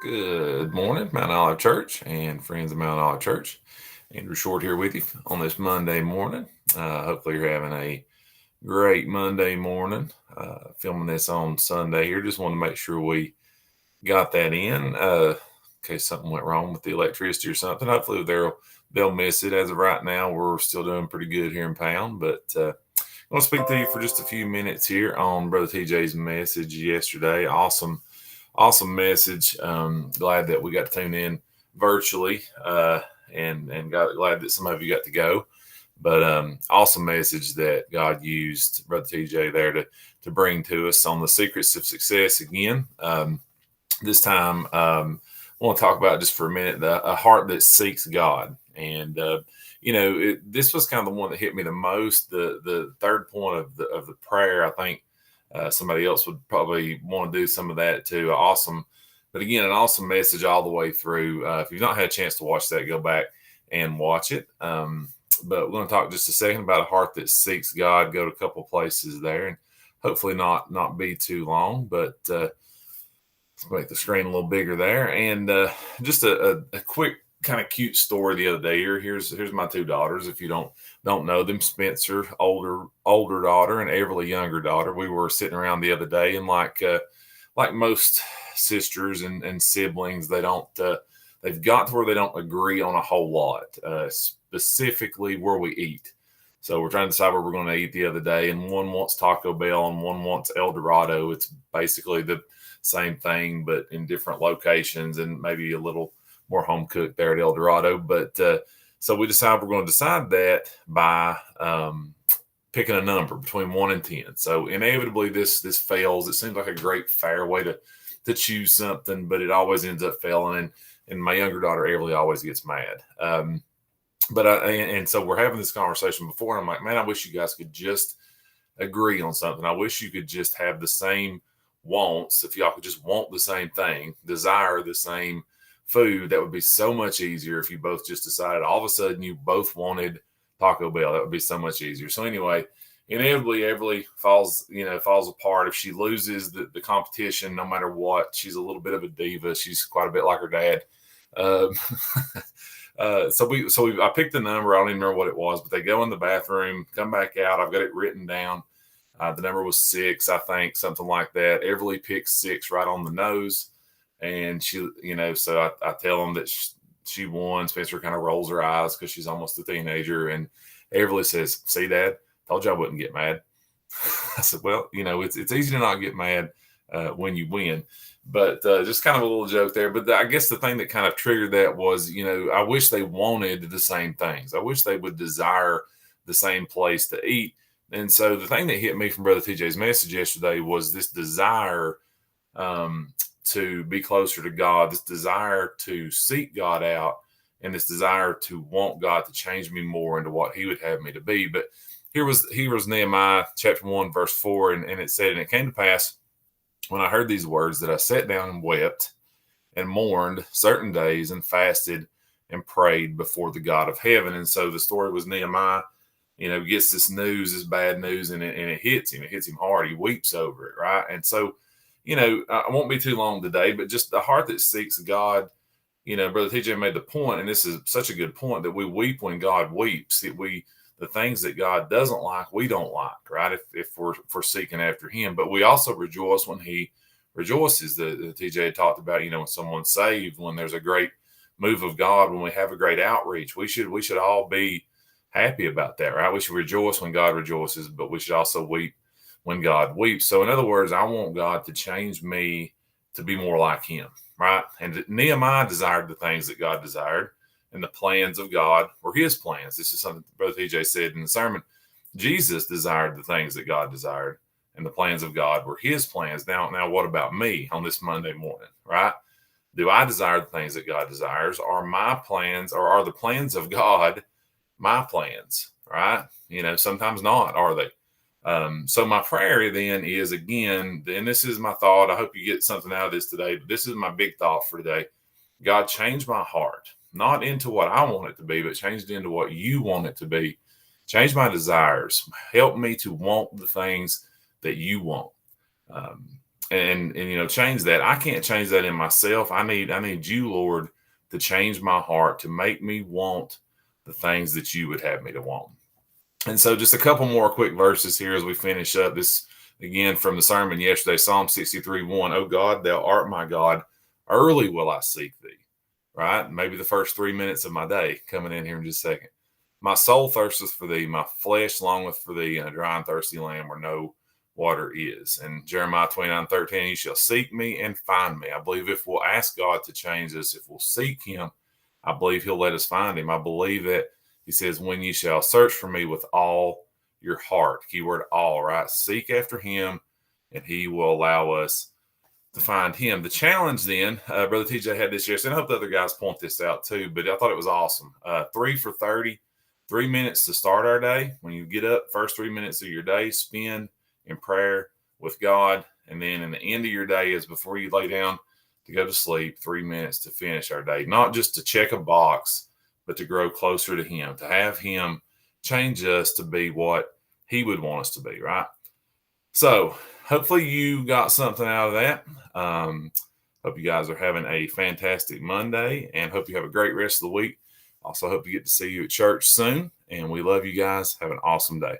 Good morning, Mount Olive Church and friends of Mount Olive Church. Andrew Short here with you on this Monday morning. Hopefully, you're having a great Monday morning. Filming this on Sunday here. Just want to make sure we got that in. In case something went wrong with the electricity or something. Hopefully, they'll miss it. As of right now, we're still doing pretty good here in Pound. But I want to speak to you for just a few minutes here on Brother TJ's message yesterday. Awesome message. Glad that we got to tune in virtually, and glad that some of you got to go. But awesome message that God used Brother TJ there to bring to us on the secrets of success again. This time, I want to talk about just for a minute a heart that seeks God. And this was kind of the one that hit me the most. The third point of the prayer, I think. Somebody else would probably want to do some of that too. But again, an awesome message all the way through. If you've not had a chance to watch that, go back and watch it. But we're going to talk just a second about a heart that seeks God. Go to a couple places there, and hopefully not be too long. But let's make the screen a little bigger there, and just a quick kind of cute story the other day. Here's my two daughters. If you don't know them, Spencer, older daughter, and Everly, younger daughter. We were sitting around the other day, and like most sisters and siblings, they've got to where they don't agree on a whole lot, specifically where we eat. So we're trying to decide where we're going to eat the other day, and one wants Taco Bell and one wants El Dorado. It's basically the same thing, but in different locations and maybe a little more home cooked there at El Dorado. But so we decide we're going to decide that by picking a number between 1 and 10. So inevitably this fails. It seems like a great fair way to choose something, but it always ends up failing. And my younger daughter, Everly, always gets mad. And so we're having this conversation before, and I'm like, man, I wish you guys could just agree on something. I wish you could just have the same wants. If y'all could just want the same thing, desire the same food, that would be so much easier. If you both just decided all of a sudden you both wanted Taco Bell, that would be so much easier. So anyway, inevitably Everly falls apart. If she loses the competition, no matter what, she's a little bit of a diva. She's quite a bit like her dad. I picked the number. I don't even remember what it was, but they go in the bathroom, come back out. I've got it written down. The number was 6, I think, something like that. Everly picks 6 right on the nose. And she, so I tell them that she won. Spencer kind of rolls her eyes because she's almost a teenager. And Everly says, "See, Dad, told you I wouldn't get mad." I said, "Well, it's easy to not get mad when you win." But just kind of a little joke there. But I guess the thing that kind of triggered that was, I wish they wanted the same things. I wish they would desire the same place to eat. And so the thing that hit me from Brother TJ's message yesterday was this desire to be closer to God, this desire to seek God out, and this desire to want God to change me more into what He would have me to be. But here was Nehemiah chapter 1, verse 4, and it said, "And it came to pass when I heard these words that I sat down and wept and mourned certain days and fasted and prayed before the God of heaven." And so the story was Nehemiah, gets this news, this bad news, and it hits him. It hits him hard. He weeps over it, right? And so, I won't be too long today, but just the heart that seeks God, Brother TJ made the point, and this is such a good point, that we weep when God weeps, that the things that God doesn't like, we don't like, right? If we're seeking after Him, but we also rejoice when He rejoices. The TJ talked about, when someone's saved, when there's a great move of God, when we have a great outreach, we should all be happy about that, right? We should rejoice when God rejoices, but we should also weep when God weeps. So in other words, I want God to change me to be more like Him, right? And Nehemiah desired the things that God desired, and the plans of God were His plans. This is something Brother TJ said in the sermon. Jesus desired the things that God desired, and the plans of God were His plans. Now, what about me on this Monday morning, right? Do I desire the things that God desires? Are my plans, or are the plans of God my plans, right? Sometimes not, are they? So my prayer then is, again, and this is my thought. I hope you get something out of this today, but this is my big thought for today. God, change my heart, not into what I want it to be, but change it into what You want it to be. Change my desires. Help me to want the things that You want. and change that. I can't change that in myself. I need you, Lord, to change my heart, to make me want the things that you would have me to want. And so just a couple more quick verses here as we finish up this, again, from the sermon yesterday, Psalm 63:1. Oh God, thou art my God. Early will I seek thee. Right? Maybe the first 3 minutes of my day coming in here in just a second. My soul thirsteth for thee. My flesh longeth for thee in a dry and thirsty land where no water is. And Jeremiah 29:13, you shall seek me and find me. I believe if we'll ask God to change us, if we'll seek him, I believe he'll let us find him. I believe that he says, when you shall search for me with all your heart, keyword all, right? Seek after him and he will allow us to find him. The challenge then, Brother TJ had this yesterday, and I hope the other guys point this out too, but I thought it was awesome. 3 for 30, 3 minutes to start our day. When you get up, first 3 minutes of your day, spend in prayer with God. And then in the end of your day is before you lay down to go to sleep, 3 minutes to finish our day. Not just to check a box, but to grow closer to him, to have him change us to be what he would want us to be, right? So hopefully you got something out of that. Hope you guys are having a fantastic Monday and hope you have a great rest of the week. Also hope you get to see you at church soon. And we love you guys. Have an awesome day.